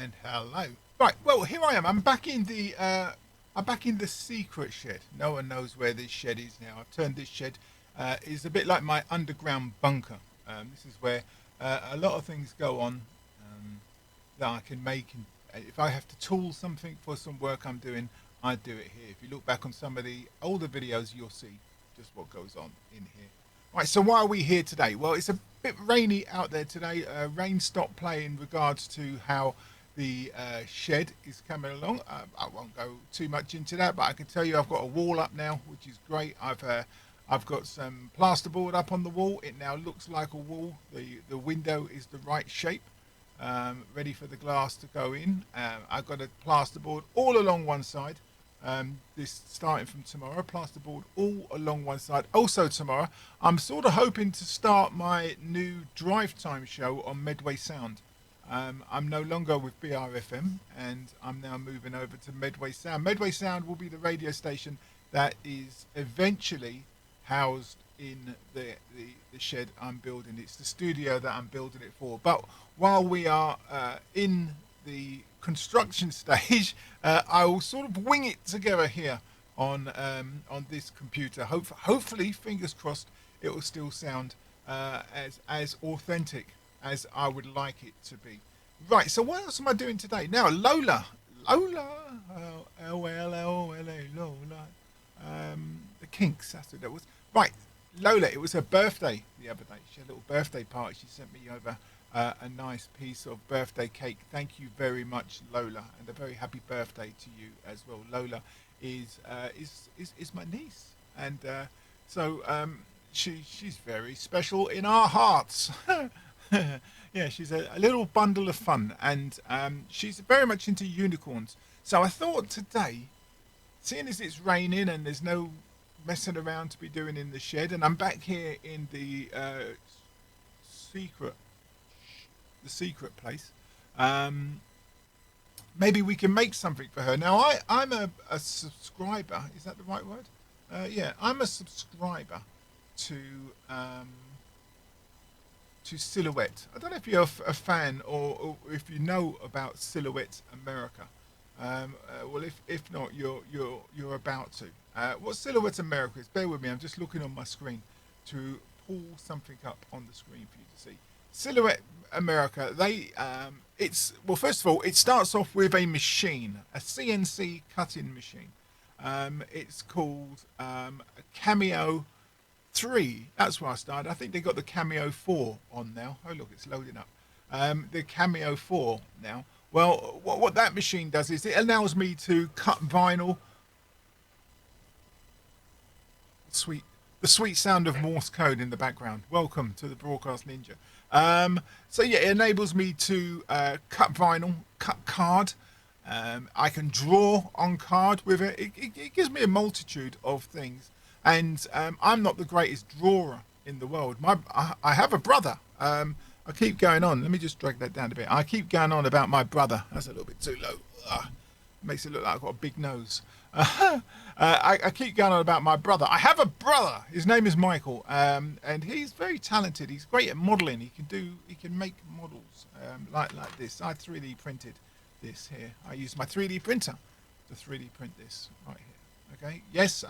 and hello. Right, well here I am. I'm back in the secret shed. No one knows where this shed is now. I've turned this shed. It's a bit like my underground bunker. This is where a lot of things go on that I can make. And if I have to tool something for some work I'm doing, I do it here. If you look back on some of the older videos, you'll see just what goes on in here. Right, so why are we here today? Well, it's a bit rainy out there today. Rain stopped playing in regards to how the shed is coming along. I won't go too much into that, but I can tell you I've got a wall up now, which is great. I've got some plasterboard up on the wall. It now looks like a wall. The window is the right shape, ready for the glass to go in. I've got a plasterboard all along one side. This starting from tomorrow, plasterboard all along one side. Also tomorrow, I'm sort of hoping to start my new drive time show on Medway Sound. I'm no longer with BRFM, and I'm now moving over to Medway Sound. Medway Sound will be the radio station that is eventually housed in the shed I'm building. It's the studio that I'm building it for. But while we are in the construction stage, I will sort of wing it together here on this computer. Hopefully, fingers crossed, it will still sound as authentic as I would like it to be. Right, so what else am I doing today? Now, Lola, the Kinks, that's what that was. Right, Lola, it was her birthday the other day. She had a little birthday party. She sent me over a nice piece of birthday cake. Thank you very much, Lola, and a very happy birthday to you as well. Lola is my niece, and so she's very special in our hearts. Yeah, she's a little bundle of fun, and she's very much into unicorns. So I thought today, seeing as it's raining and there's no messing around to be doing in the shed, and I'm back here in the secret place, maybe we can make something for her. Now I'm a subscriber, is that the right word? Yeah, I'm a subscriber to Silhouette. I don't know if you're a fan or if you know about Silhouette America. Well, if not, you're about to. What Silhouette America is, bear with me, I'm just looking on my screen to pull something up on the screen for you to see. Silhouette America, well, first of all, it starts off with a machine, a CNC cutting machine. It's called a Cameo 3. That's where I started. I think they got the Cameo 4 on now. Oh look, it's loading up. The Cameo 4 now. Well, what that machine does is it allows me to cut vinyl. The sweet sound of Morse code in the background. Welcome to the Broadcast Ninja. So yeah, it enables me to cut vinyl, cut card. I can draw on card with it. It gives me a multitude of things. And I'm not the greatest drawer in the world. I have a brother. I keep going on. Let me just drag that down a bit. I keep going on about my brother. That's a little bit too low. Makes it look like I've got a big nose. I keep going on about my brother. I have a brother. His name is Michael, and he's very talented. He's great at modelling. He can make models like this. I 3D printed this here. I used my 3D printer to 3D print this right here. Okay. Yes,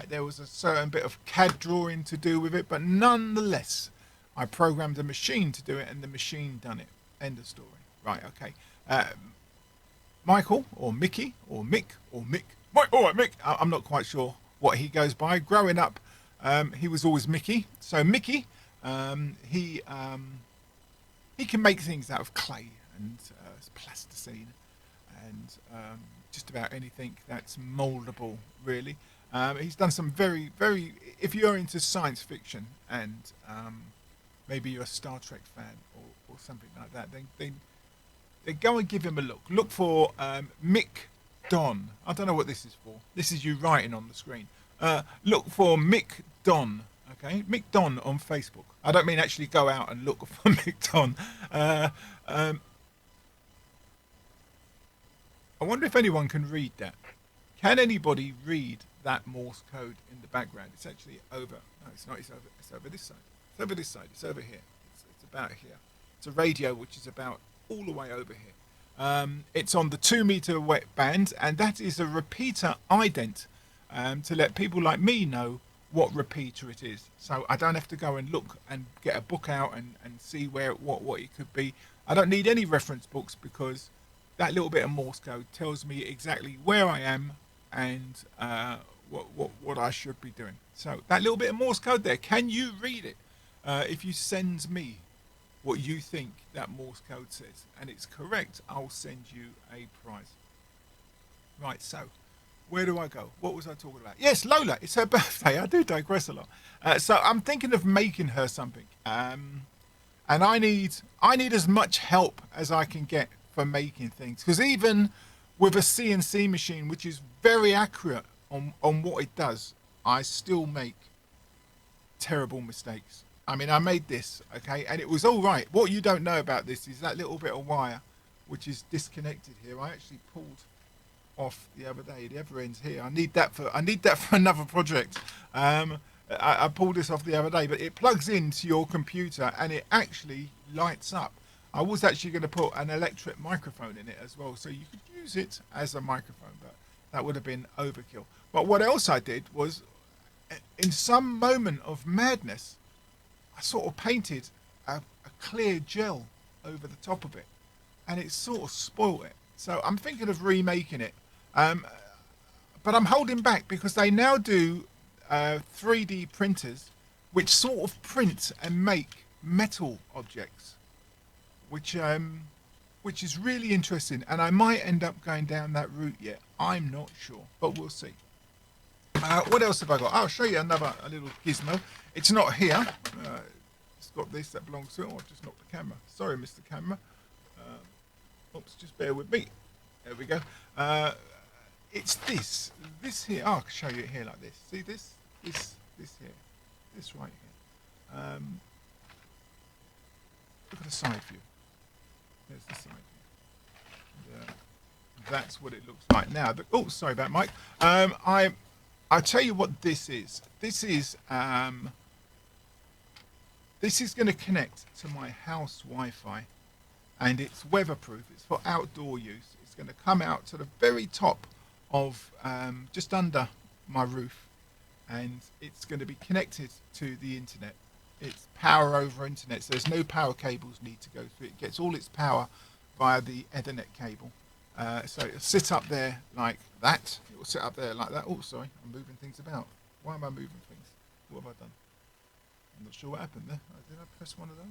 there was a certain bit of CAD drawing to do with it, but nonetheless, I programmed a machine to do it, and the machine done it. End of story. Right. Okay. Michael or Mickey or Mick or Mick. All right, Mick. I'm not quite sure what he goes by. Growing up, he was always Mickey. So Mickey, he can make things out of clay and plasticine and just about anything that's moldable, really. He's done some very, very. If you're into science fiction and maybe you're a Star Trek fan or something like that, then go and give him a look. Look for Mick Don. I don't know what this is for. This is you writing on the screen. Look for Mick Don. Okay, Mick Don on Facebook. I don't mean actually go out and look for Mick Don. I wonder if anyone can read that. Can anybody read that Morse code in the background? It's actually over. No, it's not. It's over this side. It's over this side. It's over here. It's about here. It's a radio which is about all the way over here. It's on the 2 meter wet band, and that is a repeater ident, to let people like me know what repeater it is. So I don't have to go and look and get a book out and see what it could be. I don't need any reference books, because that little bit of Morse code tells me exactly where I am and what I should be doing. So that little bit of Morse code there, can you read it? If you send me what you think that Morse code says and it's correct, I'll send you a prize. Right, so where do I go? What was I talking about? Yes, Lola, it's her birthday. I do digress a lot. So I'm thinking of making her something, and I need as much help as I can get for making things, because even with a CNC machine, which is very accurate on what it does, I still make terrible mistakes. I mean, I made this, okay, and it was all right. What you don't know about this is that little bit of wire which is disconnected here. I actually pulled off the other day. The other end's here. I need that for another project. I pulled this off the other day, but it plugs into your computer and it actually lights up. I was actually going to put an electric microphone in it as well, so you could use it as a microphone, but that would have been overkill. But what else I did was, in some moment of madness, I sort of painted a clear gel over the top of it, and it sort of spoiled it. So I'm thinking of remaking it, but I'm holding back because they now do 3D printers which sort of print and make metal objects, which is really interesting, and I might end up going down that route yet. I'm not sure, but we'll see. What else have I got? I'll show you a little gizmo. It's not here. It's got this that belongs to it. Oh, I've just knocked the camera. Sorry, Mr. Camera. Oops, just bear with me. There we go. It's this here. Oh, I can show you it here like this. See this here, this right here. Look at the side view. There's the side view. And, that's what it looks like now. Oh, sorry about Mike. I'll tell you what this is. This is going to connect to my house Wi-Fi, and it's weatherproof. It's for outdoor use. It's going to come out to the very top of just under my roof, and it's going to be connected to the internet. It's power over internet, so there's no power cables need to go through. It gets all its power via the Ethernet cable. So it'll sit up there like that. It will sit up there like that. Oh, sorry, I'm moving things about. Why am I moving things? What have I done? I'm not sure what happened there. Did I press one of those?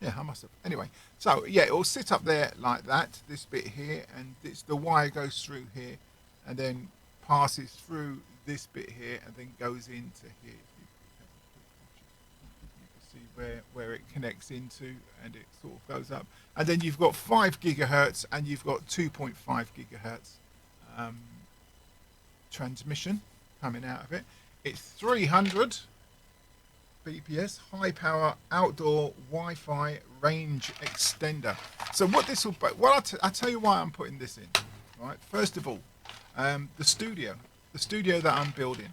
Yeah, I must have. Anyway, so yeah, it will sit up there like that, this bit here, and the wire goes through here and then passes through this bit here and then goes into here. You can see where it connects into, and it sort of goes up. And then you've got 5 gigahertz and you've got 2.5 gigahertz transmission coming out of it. It's 300 BPS, high power outdoor Wi-Fi range extender. So what this will, I'll tell you why I'm putting this in. Right, first of all, the studio that I'm building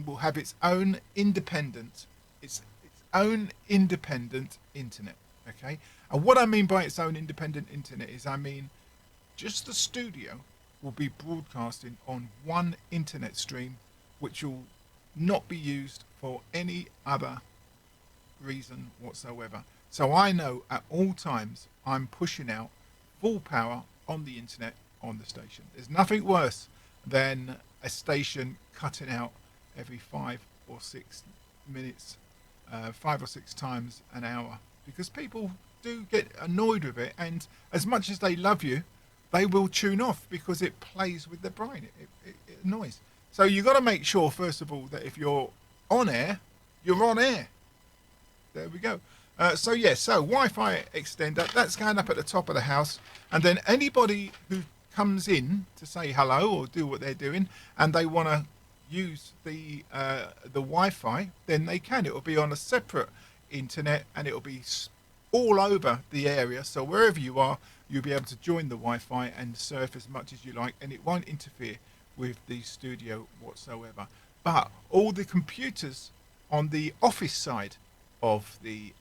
will have its own independent internet. Okay, and what I mean by its own independent internet is, I mean, just the studio will be broadcasting on one internet stream, which will not be used for any other reason whatsoever. So I know at all times I'm pushing out full power on the internet on the station. There's nothing worse than a station cutting out every 5 or 6 minutes, 5 or 6 times an hour, because people do get annoyed with it, and as much as they love you, they will tune off because it plays with their brain. It annoys. So you've got to make sure, first of all, that if you're on air, you're on air. There we go. So Wi-Fi extender, that's going up at the top of the house, and then anybody who comes in to say hello or do what they're doing, and they want to use the Wi-Fi, then they can. It will be on a separate internet, and it will be all over the area. So wherever you are, you'll be able to join the Wi-Fi and surf as much as you like, and it won't interfere with the studio whatsoever. But all the computers on the office side of the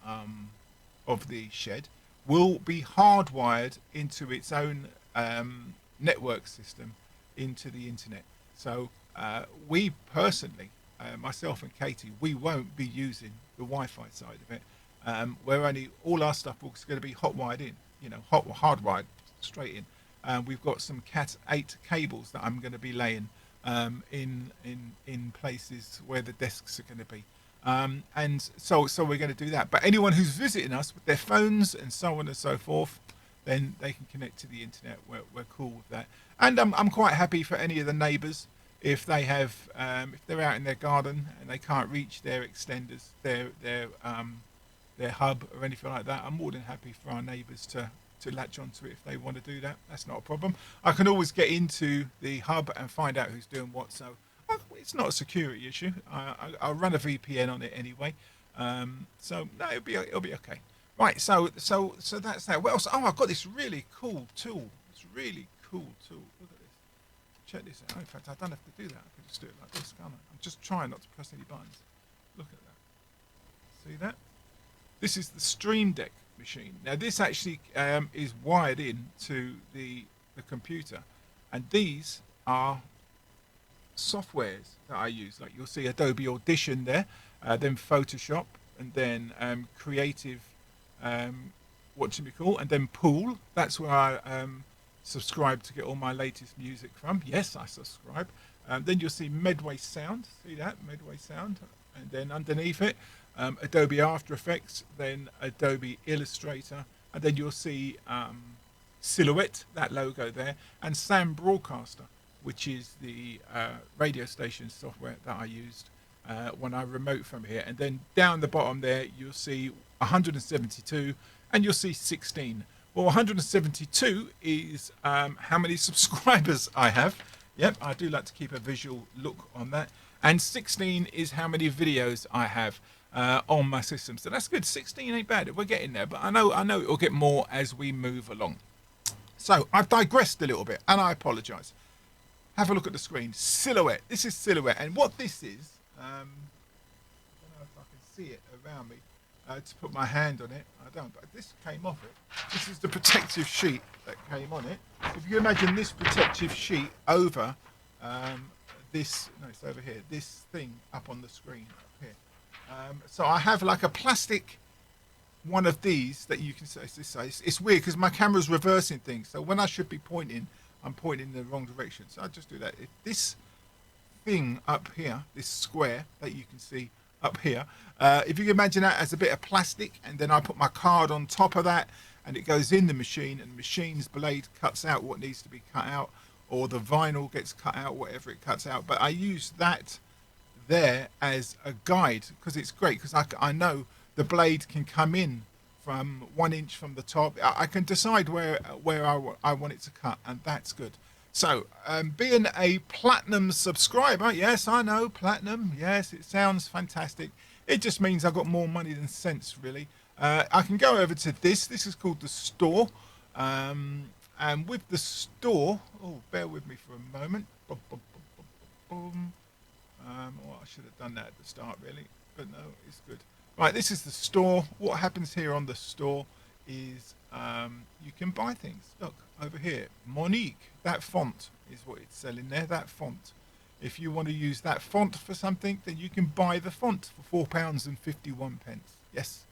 shed will be hardwired into its own network system into the internet. So we personally, myself and Katie, we won't be using the Wi-Fi side of it. We're only all our stuff is going to be hot wired in, hardwired straight in. We've got some Cat 8 cables that I'm going to be laying in places where the desks are going to be. And so we're going to do that. But anyone who's visiting us with their phones and so on and so forth, then they can connect to the internet. We're cool with that. And I'm quite happy for any of the neighbours if they have if they're out in their garden and they can't reach their extenders, their hub or anything like that. I'm more than happy for our neighbours to latch onto it if they want to do that. That's not a problem. I can always get into the hub and find out who's doing what. So it's not a security issue. I'll run a VPN on it anyway. So no, it'll be okay. Right. So that's that. What else? Oh, I've got this really cool tool. It's really cool tool. Look at this. Check this out. In fact, I don't have to do that. I can just do it like this, can't I? I'm just trying not to press any buttons. Look at that. See that? This is the Stream Deck machine. Now this actually is wired in to the computer, and these are softwares that I use. Like you'll see Adobe Audition there, then Photoshop, and then Creative, and then Pool. That's where I subscribe to get all my latest music from. Yes, I subscribe. Then you'll see Medway Sound. See that? Medway Sound. And then underneath it, Adobe After Effects, then Adobe Illustrator, and then you'll see Silhouette, that logo there, and Sam Broadcaster, which is the radio station software that I used when I remote from here. And then down the bottom there, you'll see 172, and you'll see 16. Well, 172 is how many subscribers I have. Yep, I do like to keep a visual look on that. And 16 is how many videos I have on my system. So that's good. 16 ain't bad. We're getting there, but I know it will get more as we move along. So I've digressed a little bit, and I apologise. Have a look at the screen. Silhouette. This is Silhouette, and what this is, I don't know if I can see it around me to put my hand on it. I don't, but this came off it. This is the protective sheet that came on it. If you imagine this protective sheet over this, no, it's over here, this thing up on the screen up here. So I have like a plastic one of these that you can see. It's weird because my camera's reversing things. So when I should be pointing, I'm pointing in the wrong direction. So I just do that. If this thing up here, this square that you can see up here, if you can imagine that as a bit of plastic, and then I put my card on top of that, and it goes in the machine, and the machine's blade cuts out what needs to be cut out, or the vinyl gets cut out, whatever it cuts out. But I use that there as a guide because it's great, because I know the blade can come in from 1 inch from the top. I can decide where I want it to cut, and that's good. So being a platinum subscriber, yes, I know, platinum, yes, it sounds fantastic. It just means I've got more money than sense, really. I can go over to this is called the store, and with the store, oh, bear with me for a moment. Well, I should have done that at the start, really, but no, it's good. Right, this is the store. What happens here on the store is you can buy things. Look, over here, Monique, that font is what it's selling there, that font. If you want to use that font for something, then you can buy the font for £4.51. Yes,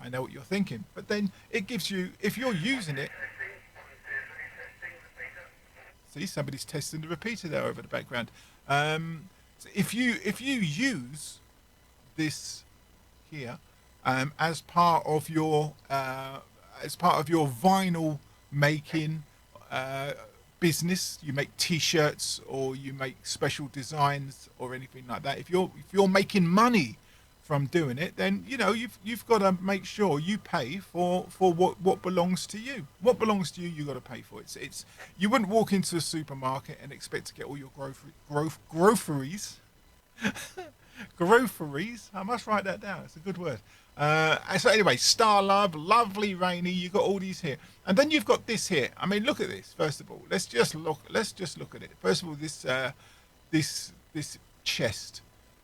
I know what you're thinking, but then it gives you, if you're using it, see, somebody's testing the repeater there over the background. So if you use this here as part of your vinyl making business, you make T-shirts or you make special designs or anything like that. If you're making money from doing it, then you've got to make sure you pay for what belongs to you. What belongs to you, you got to pay for. It's you wouldn't walk into a supermarket and expect to get all your groceries. Groceries. I must write that down. It's a good word. So anyway, Star Love, Lovely Rainy. You got all these here, and then you've got this here. I mean, look at this. First of all, let's just look at it. First of all, this chest.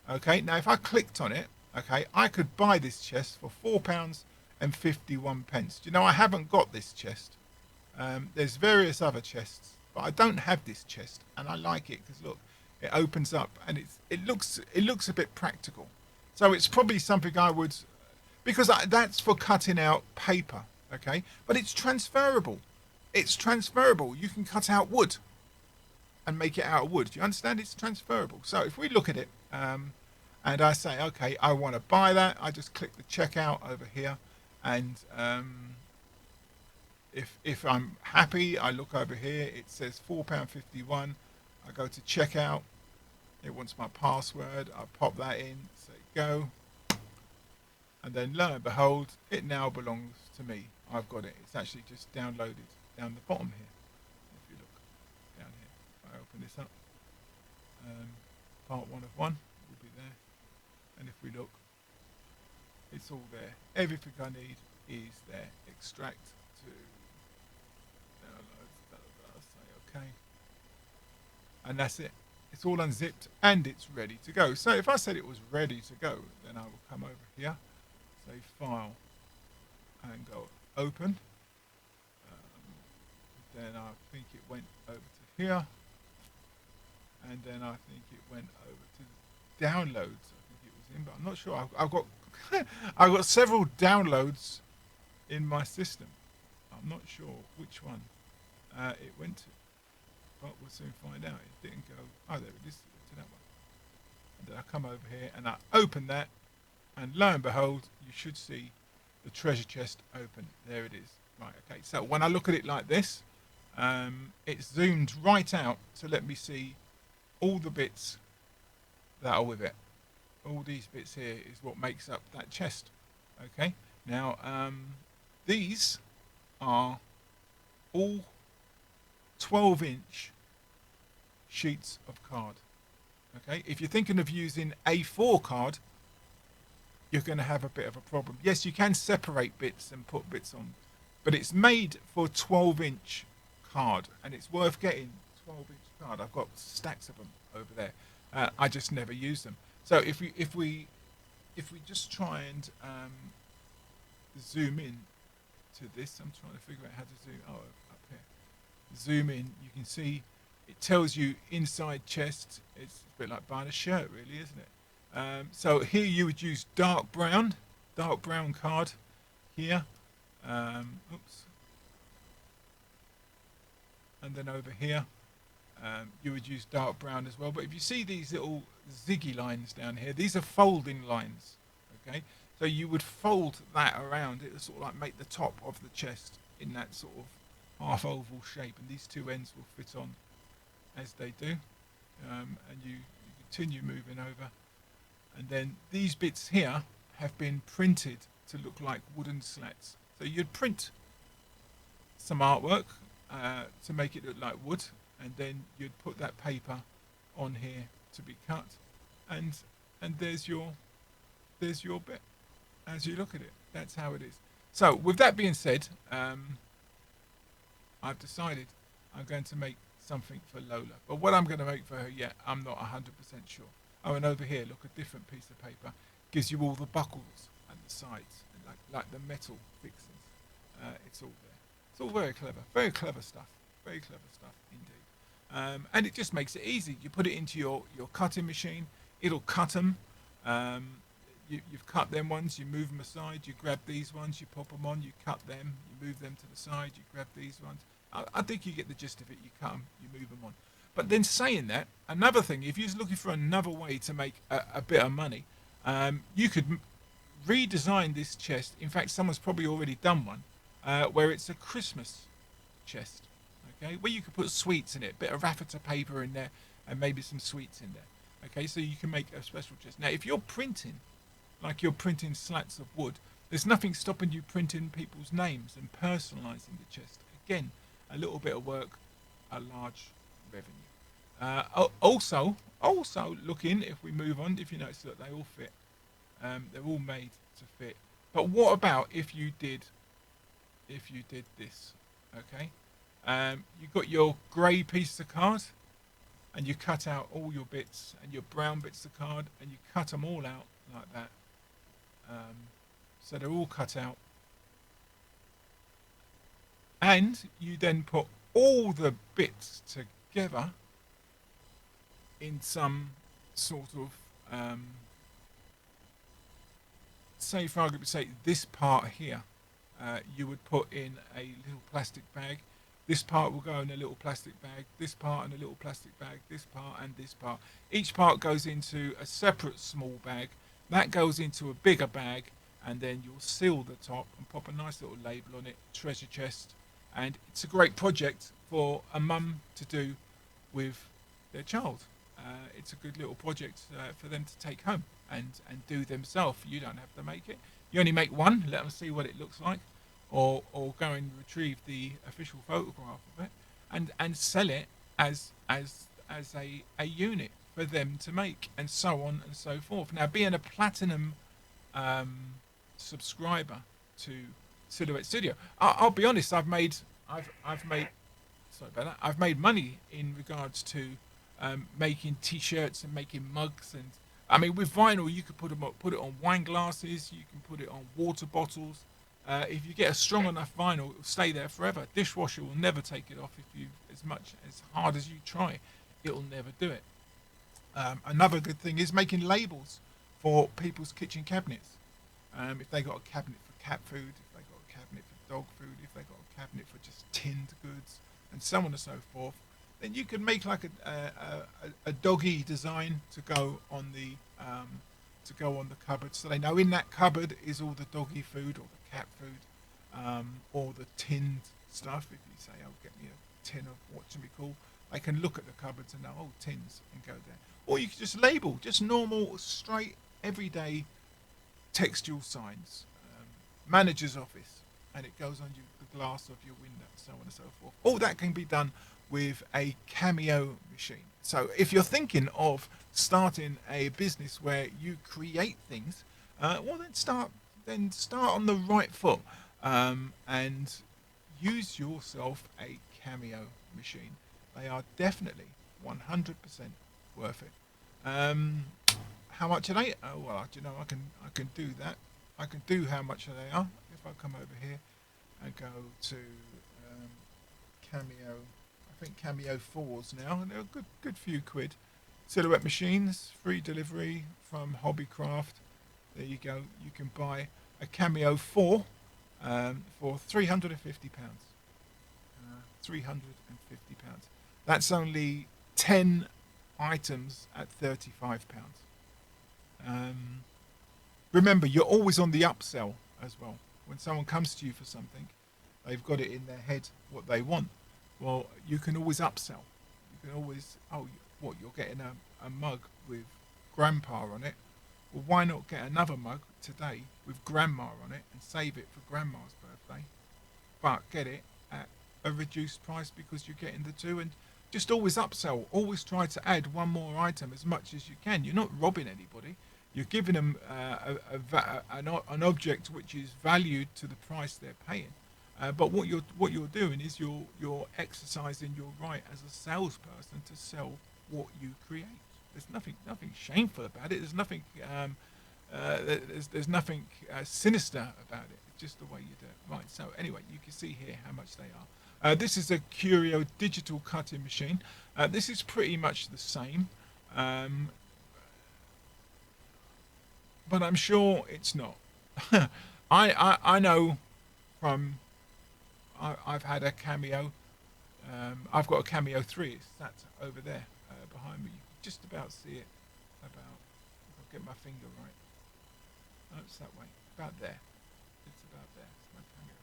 Okay. Now, if I clicked on it, okay, I could buy this chest for £4 and 51 pence. Do you know, I haven't got this chest. There's various other chests, but I don't have this chest, and I like it because look, it opens up and it looks a bit practical. So it's probably something I would, because that's for cutting out paper, okay? But it's transferable. It's transferable. You can cut out wood and make it out of wood. Do you understand? It's transferable. So if we look at it, and I say, okay, I want to buy that, I just click the checkout over here, and if I'm happy, I look over here, it says £4.51. I go to checkout, it wants my password, I pop that in, say go, and then lo and behold, it now belongs to me. I've got it. It's actually just downloaded down the bottom here. If you look down here, if I open this up, part 1 of 1 will be there, and if we look, it's all there. Everything I need is there. Extract to download, say okay, and that's it. It's all unzipped and it's ready to go. So if I said it was ready to go, then I will come over here, say file, and go open. Then I think it went over to here, and then I think it went over to downloads. I think it was in, but I'm not sure. I've got I've got several downloads in my system. I'm not sure which one it went to, but we'll soon find out. It didn't go. Oh, there it is. To that one. And then I come over here and I open that, and lo and behold, you should see the treasure chest open. There it is. Right. Okay. So when I look at it like this, it's zoomed right out to let me see all the bits that are with it. All these bits here is what makes up that chest. Okay. Now these are all 12-inch sheets of card. Okay, if you're thinking of using A4 card, you're going to have a bit of a problem. Yes, you can separate bits and put bits on, but it's made for 12-inch card, and it's worth getting 12-inch card. I've got stacks of them over there. I just never use them. So if we just try and zoom in to this, I'm trying to figure out how to zoom. Oh, up here. Zoom in. You can see it tells you inside chest. It's a bit like buying a shirt, really, isn't it? So here you would use dark brown card here. Oops. And then over here, you would use dark brown as well. But if you see these little ziggy lines down here, these are folding lines. Okay, so you would fold that around. It would sort of like make the top of the chest in that sort of half oval shape, and these two ends will fit on as they do. And you continue moving over, and then these bits here have been printed to look like wooden slats. So you'd print some artwork to make it look like wood, and then you'd put that paper on here to be cut, and there's your bit. As you look at it, that's how it is. So with that being said, I've decided I'm going to make something for Lola, but what I'm going to make for her yet, I'm not 100% sure. Oh, and over here, look, a different piece of paper gives you all the buckles and the sides, and like the metal fixings. It's all there. It's all very clever stuff. Very clever stuff indeed. And it just makes it easy. You put it into your cutting machine, it'll cut them. You've cut them ones, you move them aside, you grab these ones, you pop them on, you cut them, you move them to the side, you grab these ones. I think you get the gist of it. You cut them, you move them on. But then saying that, another thing, if you're looking for another way to make a bit of money, you could redesign this chest. In fact, someone's probably already done one where it's a Christmas chest, okay, where you could put sweets in it, a bit of raffia paper in there, and maybe some sweets in there. Okay, so you can make a special chest. Now, if you're printing, like you're printing slats of wood, there's nothing stopping you printing people's names and personalising the chest. Again, a little bit of work, a large revenue. Also looking, if we move on, if you notice that they all fit, they're all made to fit. But what about if you did this? Okay, you got your grey piece of card, and you cut out all your bits and your brown bits of card, and you cut them all out like that. So they're all cut out, and you then put all the bits together in some sort of say, for argument's sake, this part here, you would put in a little plastic bag. This part will go in a little plastic bag, this part in a little plastic bag, this part and this part. Each part goes into a separate small bag. That goes into a bigger bag, and then you'll seal the top and pop a nice little label on it, treasure chest. And it's a great project for a mum to do with their child. It's a good little project for them to take home and do themselves. You don't have to make it. You only make one, let them see what it looks like, or go and retrieve the official photograph of it and sell it as a unit for them to make, and so on and so forth. Now, being a platinum subscriber to Silhouette Studio, I'll be honest, I've made sorry about that. I've made money in regards to making T-shirts and making mugs, and I mean, with vinyl you could put it on wine glasses, you can put it on water bottles. If you get a strong enough vinyl, it will stay there forever. Dishwasher will never take it off if you, as hard as you try, it will never do it. Another good thing is making labels for people's kitchen cabinets. If they got a cabinet for cat food, if they got a cabinet for dog food, if they got a cabinet for just tinned goods, and so on and so forth, then you could make like a doggy design to go on the cupboard, so they know in that cupboard is all the doggy food or the cat food, or the tinned stuff. If you say, "Oh, get me a tin of what's it called," they can look at the cupboards and know, "Oh, tins," and go there. Or you could just label, just normal, straight, everyday textual signs, manager's office, and it goes on the glass of your window, so on and so forth. All that can be done with a Cameo machine. So if you're thinking of starting a business where you create things, well, then start on the right foot, and use yourself a Cameo machine. They are definitely 100% worth it. How much are they? Oh, well, you know, I can do that. I can do how much they are if I come over here and go to Cameo. I think Cameo 4s now, and they're a good few quid. Silhouette machines, free delivery from Hobbycraft. There you go. You can buy a Cameo 4 for £350. £350. That's only 10 items at £35. Remember, you're always on the upsell as well. When someone comes to you for something, they've got it in their head what they want. Well, you can always upsell. You can always, oh, what, you're getting a mug with grandpa on it. Well, why not get another mug today with grandma on it and save it for grandma's birthday, but get it at a reduced price because you're getting the two? And just always upsell. Always try to add one more item as much as you can. You're not robbing anybody. You're giving them an object which is valued to the price they're paying. But what you're doing is you're exercising your right as a salesperson to sell what you create. There's nothing shameful about it. There's nothing there's nothing sinister about it. It's just the way you do it. Right. So anyway, you can see here how much they are. This is a Curio digital cutting machine. This is pretty much the same, but I'm sure it's not. I know from I've had a Cameo. I've got a Cameo 3. It's that over there behind me. You can just about see it. About, if I get my finger right. No, it's that way. About there. It's about there. It's my Cameo.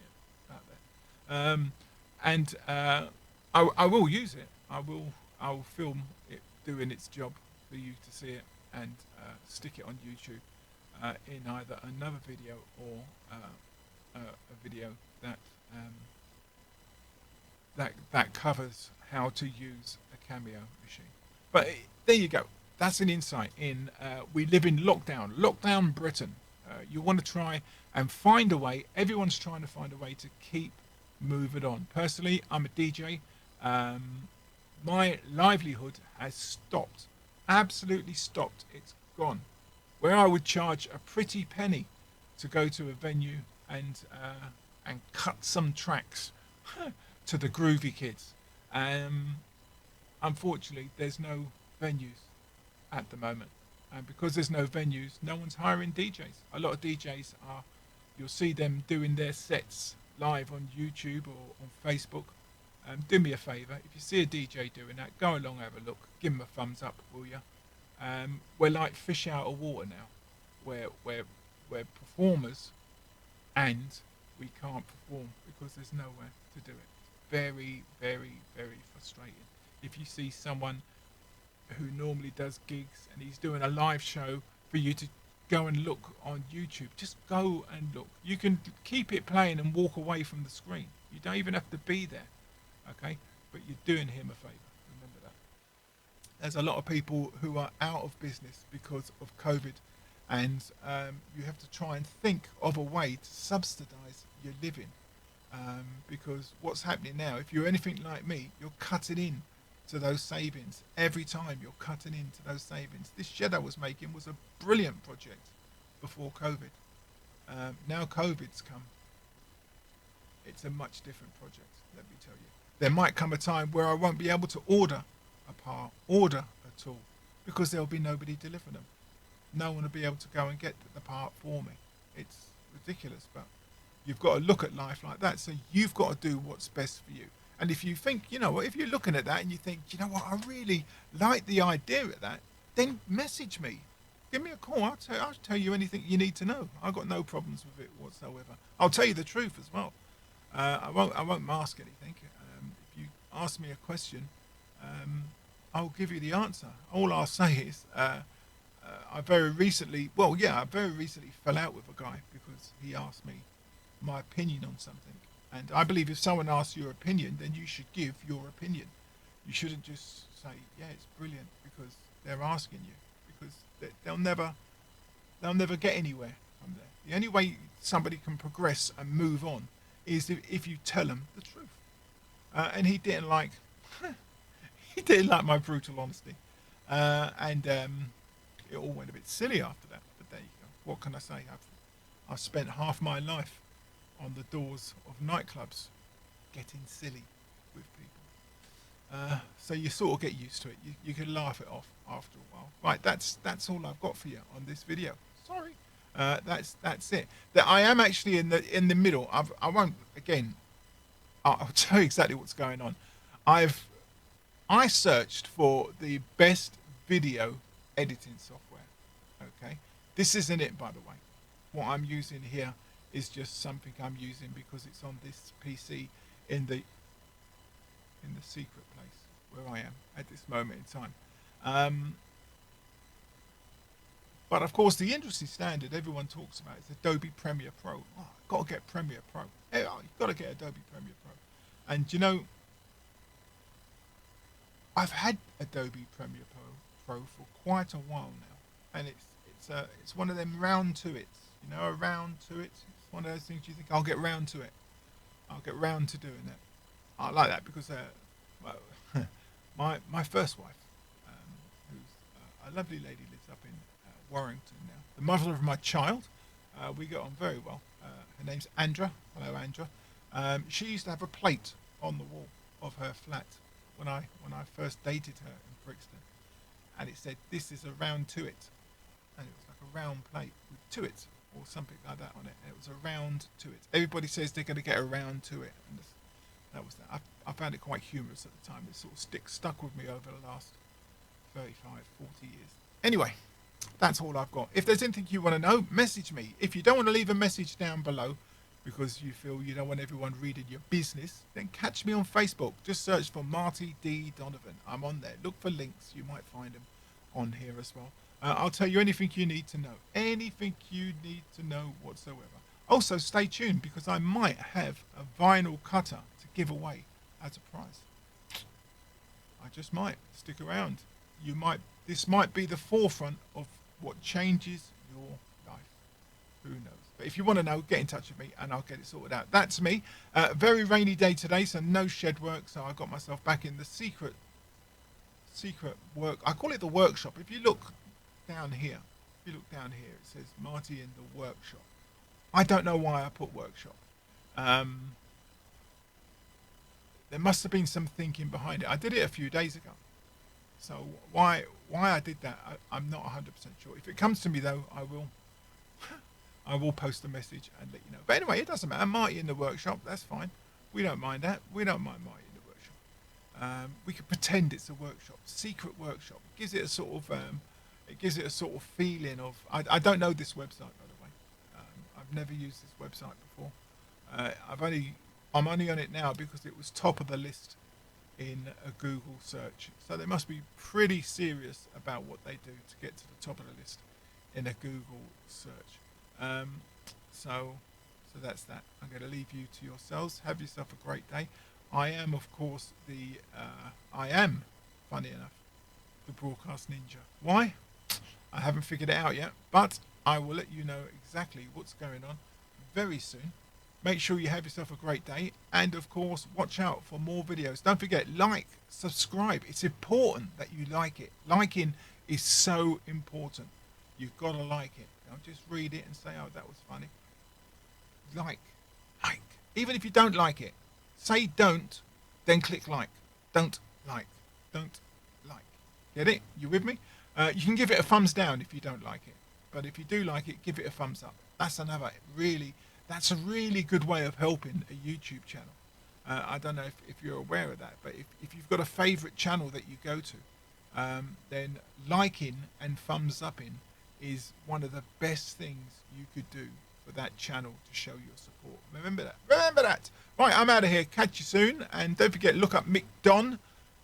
Yeah, about there. I will use it. I'll film it doing its job for you to see it, and stick it on YouTube in either another video or a video that covers how to use a Cameo machine. But there you go. That's an insight in. We live in lockdown Britain. You want to try and find a way. Everyone's trying to find a way to keep moving on. Personally, I'm a DJ. My livelihood has stopped. Absolutely stopped. It's gone. Where I would charge a pretty penny to go to a venue and and cut some tracks to the groovy kids. Unfortunately, there's no venues at the moment. And because there's no venues, no one's hiring DJs. A lot of DJs are, you'll see them doing their sets live on YouTube or on Facebook. Do me a favour, if you see a DJ doing that, go along, have a look, give them a thumbs up, will you? We're like fish out of water now, where we're performers and we can't perform because there's nowhere to do it. Very, very, very frustrating. If you see someone who normally does gigs and he's doing a live show, for you to go and look on YouTube, just go and look. You can keep it playing and walk away from the screen. You don't even have to be there, okay? But you're doing him a favour. Remember that. There's a lot of people who are out of business because of COVID, and you have to try and think of a way to subsidise your living, because what's happening now, if you're anything like me, you're cutting in to those savings. Every time you're cutting into those savings. This shed I was making was a brilliant project before COVID. Now COVID's come, it's a much different project, let me tell you. There might come a time where I won't be able to order at all, because there'll be nobody delivering them. No one will be able to go and get the part for me. It's ridiculous, but you've got to look at life like that. So you've got to do what's best for you. And if you think, you know what, if you're looking at that and you think, you know what, I really like the idea of that, then message me. Give me a call. I'll tell you anything you need to know. I've got no problems with it whatsoever. I'll tell you the truth as well. I won't mask anything. If you ask me a question, I'll give you the answer. All I'll say is, I very recently fell out with a guy because he asked me my opinion on something. And I believe if someone asks your opinion, then you should give your opinion. You shouldn't just say, yeah, it's brilliant, because they're asking you, because they'll never get anywhere from there. The only way somebody can progress and move on is if you tell them the truth. And he didn't like my brutal honesty. And it all went a bit silly after that. But there you go. What can I say? I've spent half my life on the doors of nightclubs getting silly with people. So you sort of get used to it. You can laugh it off after a while. Right, that's all I've got for you on this video. Sorry. That's it. That I am actually in the middle. I won't, again, I'll tell you exactly what's going on. I searched for the best video editing software. Okay, this isn't it, by the way. What I'm using here is just something I'm using because it's on this PC in the secret place where I am at this moment in time. But of course, the industry standard everyone talks about is Adobe Premiere Pro. Oh, I've got to get Premiere Pro. You've got to get Adobe Premiere Pro. And you know, I've had Adobe Premiere Pro for quite a while now, and it's one of them round to it. You know, around to it. It's one of those things you think, I'll get round to it. I'll get round to doing it. I like that because my first wife, who's a lovely lady, lives up in Warrington now. The mother of my child, we get on very well. Her name's Andra. Hello, Andra. She used to have a plate on the wall of her flat when I first dated her in Brixton, and it said, "This is a round to it," and it was like a round plate with to it or something like that on it. And it was a round to it. Everybody says they're going to get around to it, and that was that. I found it quite humorous at the time. It sort of stuck with me over the last 35, 40 years. Anyway, that's all I've got. If there's anything you want to know, message me. If you don't want to leave a message down below because you feel you don't want everyone reading your business, then catch me on Facebook. Just search for Marty D. Donovan. I'm on there. Look for links. You might find them on here as well. I'll tell you anything you need to know. Anything you need to know whatsoever. Also, stay tuned because I might have a vinyl cutter to give away as a prize. I just might. Stick around. This might be the forefront of what changes your life. Who knows? But if you want to know, get in touch with me and I'll get it sorted out. That's me. Very rainy day today, so no shed work. So I got myself back in the secret work. I call it the workshop. If you look down here, it says Marty in the workshop. I don't know why I put workshop, Um, there must have been some thinking behind it. I did it a few days ago. So why I did that, I'm not 100% sure. If it comes to me though, I will post a message and let you know. But anyway, it doesn't matter. Marty in the workshop, that's fine. We don't mind that. We don't mind Marty in the workshop. We can pretend it's a workshop, secret workshop. It gives it a sort of feeling of. I don't know this website, by the way. I've never used this website before. I'm only on it now because it was top of the list in a Google search. So they must be pretty serious about what they do to get to the top of the list in a Google search. So that's that. I'm going to leave you to yourselves. Have yourself a great day. I am, of course, funny enough, the broadcast ninja. Why? I haven't figured it out yet, but I will let you know exactly what's going on very soon. Make sure you have yourself a great day, and of course watch out for more videos. Don't forget, like, subscribe. It's important that you like it. Liking is so important. You've got to like it. Don't just read it and say, oh, that was funny. Like. Even if you don't like it, say don't, then click like. Don't like. Get it? You with me? You can give it a thumbs down if you don't like it, but if you do like it, give it a thumbs up. That's a really good way of helping a YouTube channel. I don't know if you're aware of that, but if you've got a favorite channel that you go to, then liking and thumbs upping is one of the best things you could do for that channel to show your support. Remember that. Right, I'm out of here. Catch you soon, and don't forget, look up Mick Don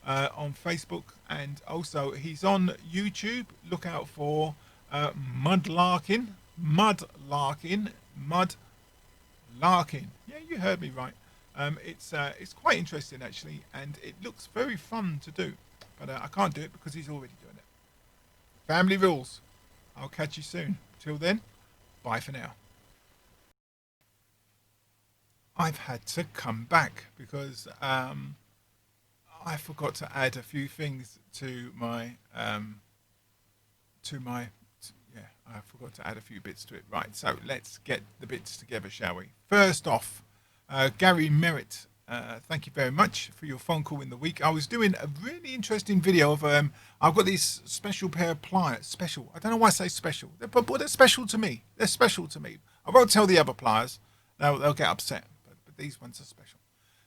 on Facebook, and also he's on YouTube. Look out for Mudlarkin. Yeah, you heard me right. It's quite interesting actually, and it looks very fun to do, but I can't do it because he's already doing it. Family rules. I'll catch you soon. Till then, bye for now. I've had to come back because I forgot to add a few things to my I forgot to add a few bits to it. Right, so let's get the bits together, shall we? First off, Gary Merritt, thank you very much for your phone call in the week. I was doing a really interesting video of I've got these special pair of pliers. Special. I don't know why I say special. But they're special to me. They're special to me. I won't tell the other pliers. They'll get upset. But these ones are special.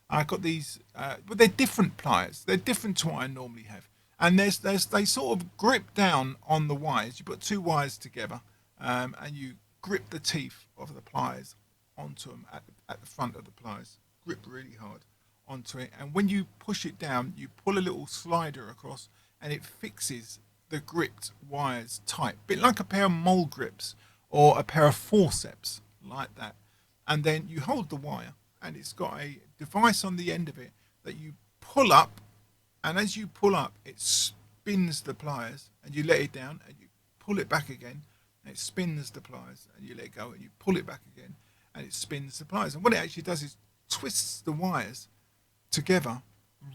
I got these, but they're different pliers. They're different to what I normally have. And they sort of grip down on the wires. You put two wires together, and you grip the teeth of the pliers onto them at the front of the pliers. Grip really hard onto it, and when you push it down, you pull a little slider across, and it fixes the gripped wires tight, a bit like a pair of mole grips or a pair of forceps, like that. And then you hold the wire, and it's got a device on the end of it that you pull up, and as you pull up, it spins the pliers, and you let it down, and you pull it back again, and it spins the pliers, and you let it go, and you pull it back again, and it spins the pliers. And what it actually does is twists the wires together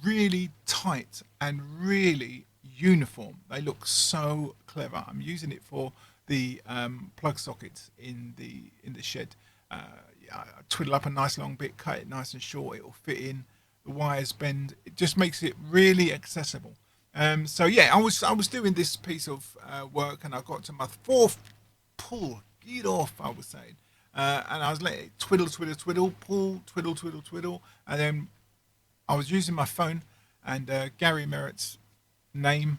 really tight and really uniform. They look so clever. I'm using it for the plug sockets in the shed. I twiddle up a nice long bit, cut it nice and short, it'll fit in. The wires bend. It just makes it really accessible. So yeah, I was doing this piece of work, and I got to my fourth pull. Get off, I was saying. And I was letting it twiddle, pull, twiddle, and then I was using my phone, and Gary Merritt's name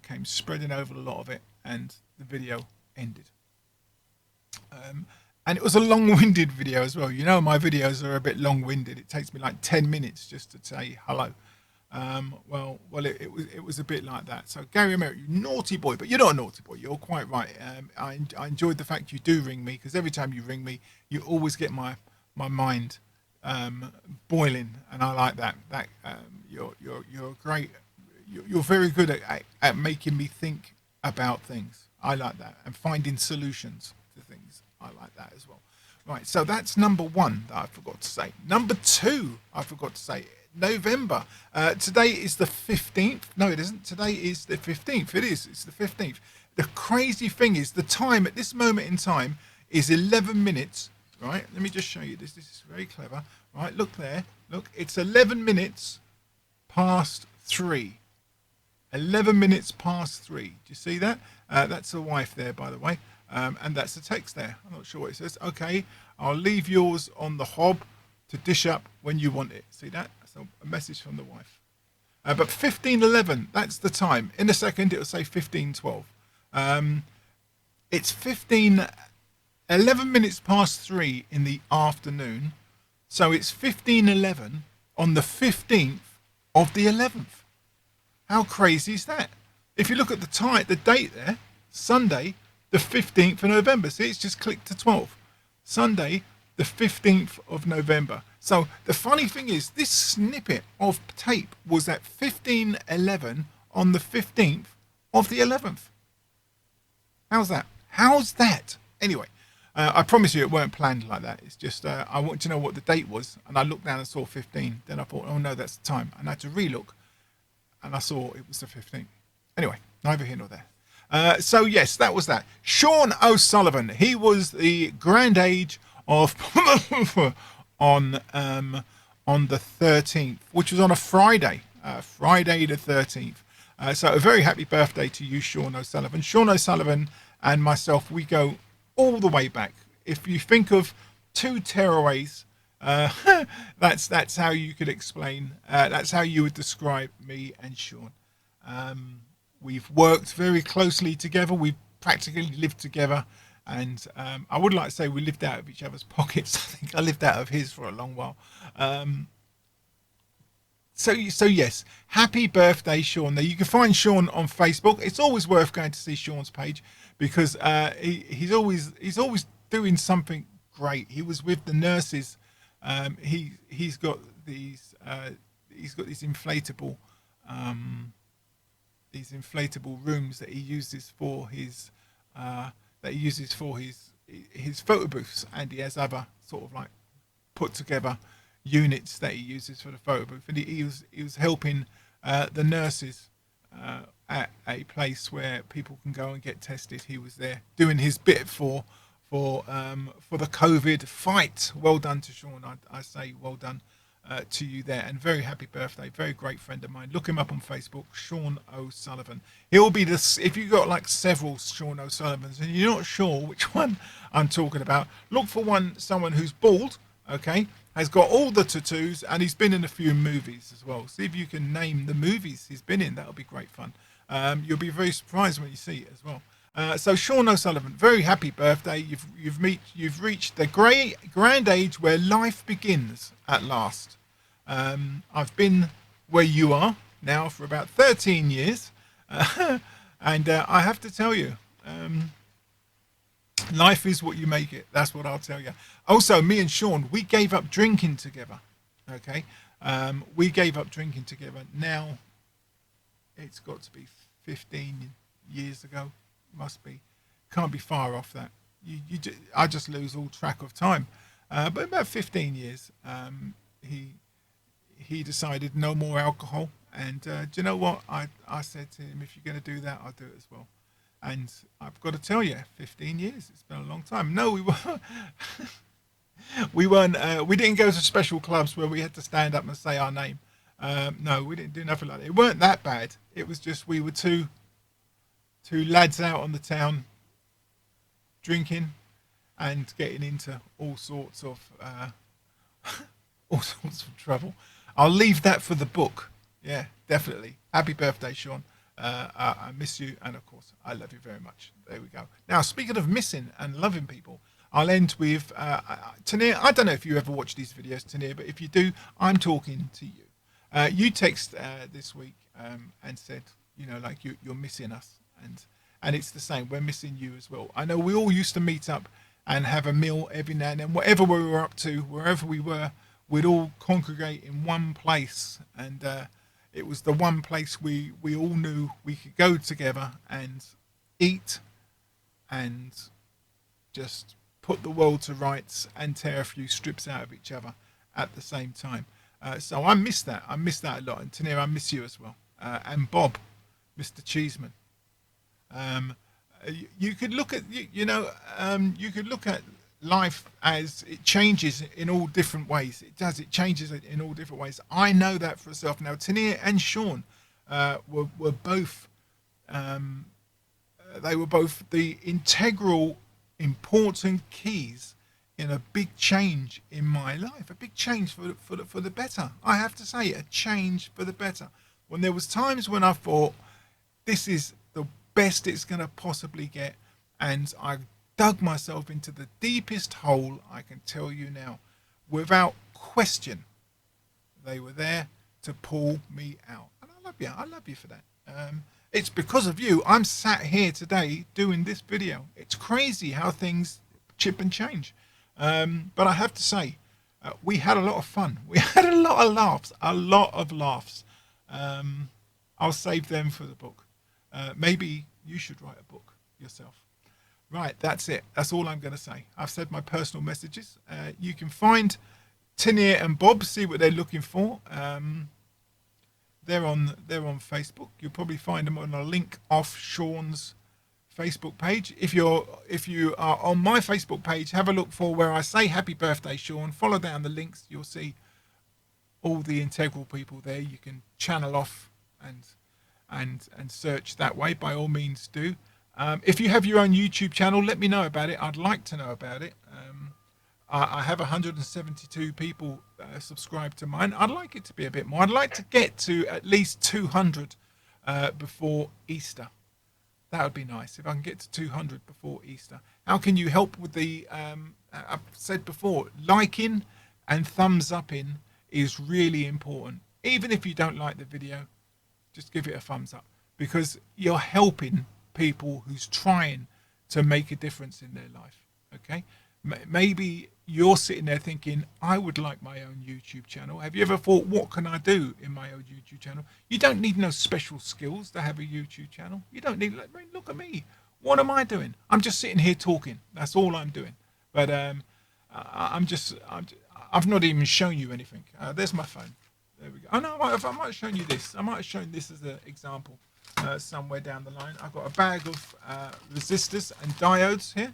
came spreading over a lot of it, and the video ended. And it was a long-winded video as well. You know, my videos are a bit long-winded. It takes me like 10 minutes just to say hello. It was a bit like that. So Gary Merritt, you naughty boy, but you're not a naughty boy. You're quite right. I enjoyed the fact you do ring me, because every time you ring me, you always get my mind boiling, and I like that. You're great. You're very good at making me think about things. I like that, and finding solutions to things. I like that as well. Right, so that's number one that I forgot to say. Number two, I forgot to say. November. Today is the 15th. No, it isn't. Today is the 15th. It is. It's the 15th. The crazy thing is the time at this moment in time is 11 minutes right? Let me just show you this. This is very clever, right? Look there. Look, it's 11 minutes past 3. 11 minutes past 3. Do you see that? That's a wife there, by the way. And that's the text there. I'm not sure what it says. Okay, I'll leave yours on the hob to dish up when you want it. See that? That's a message from the wife. But 15:11, that's the time. In a second, it'll say 15:12. It's 11 minutes past 3 in the afternoon. So it's 15:11 on the 15th of the 11th. How crazy is that? If you look at the date there, Sunday, the 15th of November. See, it's just clicked to 12. Sunday, the 15th of November. So the funny thing is, this snippet of tape was at 15:11 on the 15th of the 11th. How's that? How's that? Anyway, I promise you it weren't planned like that. It's just I want to know what the date was, and I looked down and saw 15. Then I thought, oh no, that's the time. And I had to relook, and I saw it was the 15th. Anyway, neither here nor there. So yes, that was that. Sean O'Sullivan. He was the grand age of on the 13th, which was on a Friday, Friday the 13th. So a very happy birthday to you, Sean O'Sullivan. Sean O'Sullivan and myself, we go all the way back. If you think of two tearaways, that's how you could explain. That's how you would describe me and Sean. We've worked very closely together. We've practically lived together. And I would like to say we lived out of each other's pockets. I think I lived out of his for a long while. So yes, happy birthday, Sean. Now you can find Sean on Facebook. It's always worth going to see Sean's page because he's always doing something great. He was with the nurses. He's got these inflatable rooms that he uses for his photo booths, and he has other sort of like put together units that he uses for the photo booth. And he was helping the nurses at a place where people can go and get tested. He was there doing his bit for the COVID fight. Well done to Sean. I say well done to you there, and very happy birthday. Very great friend of mine. Look him up on Facebook, Sean O'Sullivan. He'll be this. If you got like several Sean O'Sullivans and you're not sure which one I'm talking about, look for someone who's bald, okay, has got all the tattoos, and he's been in a few movies as well. See if you can name the movies he's been in. That'll be great fun. You'll be very surprised when you see it as well. So Sean O'Sullivan, very happy birthday. You've reached the grand age where life begins at last. I've been where you are now for about 13 years. And I have to tell you, life is what you make it. That's what I'll tell you. Also, me and Sean, we gave up drinking together. Okay. We gave up drinking together. Now it's got to be 15 years ago. Must be. Can't be far off that. I just lose all track of time. But about 15 years, he decided no more alcohol. And do you know what? I said to him, if you're going to do that, I'll do it as well. And I've got to tell you, 15 years. It's been a long time. No, we weren't. We didn't go to special clubs where we had to stand up and say our name. No, we didn't do nothing like that. It weren't that bad. It was just we were two lads out on the town drinking and getting into all sorts of trouble. I'll leave that for the book. Yeah, definitely. Happy birthday, Sean. I miss you, and of course, I love you very much. There we go. Now, speaking of missing and loving people, I'll end with Tanir. I don't know if you ever watch these videos, Tanir, but if you do, I'm talking to you. You text this week and said, like you're missing us, and it's the same. We're missing you as well. I know we all used to meet up and have a meal every now and then. Whatever we were up to, wherever we were, we'd all congregate in one place, and it was the one place we all knew we could go together and eat and just put the world to rights and tear a few strips out of each other at the same time. So I miss that. I miss that a lot. And Tanir, I miss you as well. And Bob, Mr. Cheeseman. You could look at, you could look at life as it changes in all different ways. It does. It changes in all different ways. I know that for myself. Now, Tania and Sean were both. They were both the integral, important keys in a big change in my life. A big change for the better. I have to say, a change for the better. When there was times when I thought this is the best it's going to possibly get, and I dug myself into the deepest hole, I can tell you now, without question, they were there to pull me out. And I love you. I love you for that. It's because of you I'm sat here today doing this video. It's crazy how things chip and change. But I have to say, we had a lot of fun. We had a lot of laughs. A lot of laughs. I'll save them for the book. Maybe you should write a book yourself. Right, that's it. That's all I'm going to say. I've said my personal messages. You can find Tania and Bob, see what they're looking for. They're on Facebook. You'll probably find them on a link off Sean's Facebook page. If you are on my Facebook page, have a look for where I say happy birthday, Sean. Follow down the links. You'll see all the integral people there. You can channel off and search that way. By all means, do. If you have your own YouTube channel, let me know about it. I'd like to know about it. I have 172 people subscribed to mine. I'd like it to be a bit more. I'd like to get to at least 200 before Easter. That would be nice if I can get to 200 before Easter. How can you help with the, I've said before, liking and thumbs up in is really important. Even if you don't like the video, just give it a thumbs up, because you're helping people who's trying to make a difference in their life. Okay, maybe you're sitting there thinking, I would like my own YouTube channel. Have you ever thought, what can I do in my own YouTube channel? You don't need no special skills to have a YouTube channel. You don't need, look at me. What am I doing? I'm just sitting here talking. That's all I'm doing. But I've not even shown you anything. There's my phone. There we go. Oh no, I might have shown you this. I might have shown this as an example somewhere down the line. I've got a bag of resistors and diodes here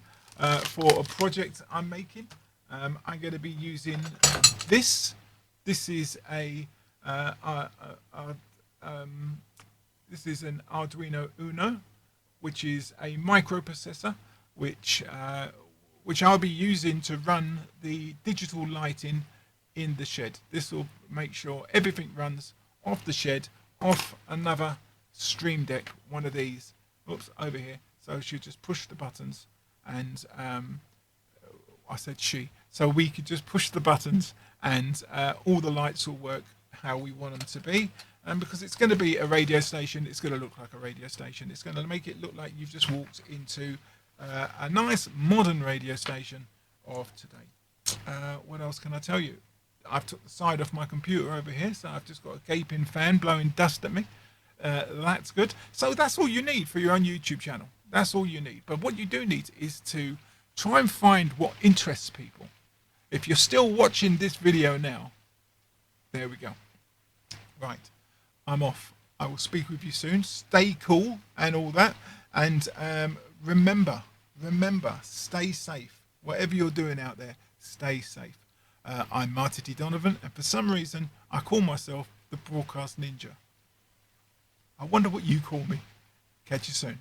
for a project I'm making. I'm going to be using this. This is this is an Arduino Uno, which is a microprocessor, which I'll be using to run the digital lighting in the shed. This will make sure everything runs off the shed, off another Stream Deck, one of these. Oops, over here. So she'll just push the buttons, and I said she. So we could just push the buttons, and all the lights will work how we want them to be. And because it's going to be a radio station, it's going to look like a radio station. It's going to make it look like you've just walked into a nice modern radio station of today. What else can I tell you? I've took the side off my computer over here, so I've just got a gaping fan blowing dust at me. That's good. So that's all you need for your own YouTube channel. That's all you need. But what you do need is to try and find what interests people. If you're still watching this video now, there we go. Right, I'm off. I will speak with you soon. Stay cool and all that. And remember, stay safe. Whatever you're doing out there, stay safe. I'm Marty D. Donovan, and for some reason, I call myself the Broadcast Ninja. I wonder what you call me. Catch you soon.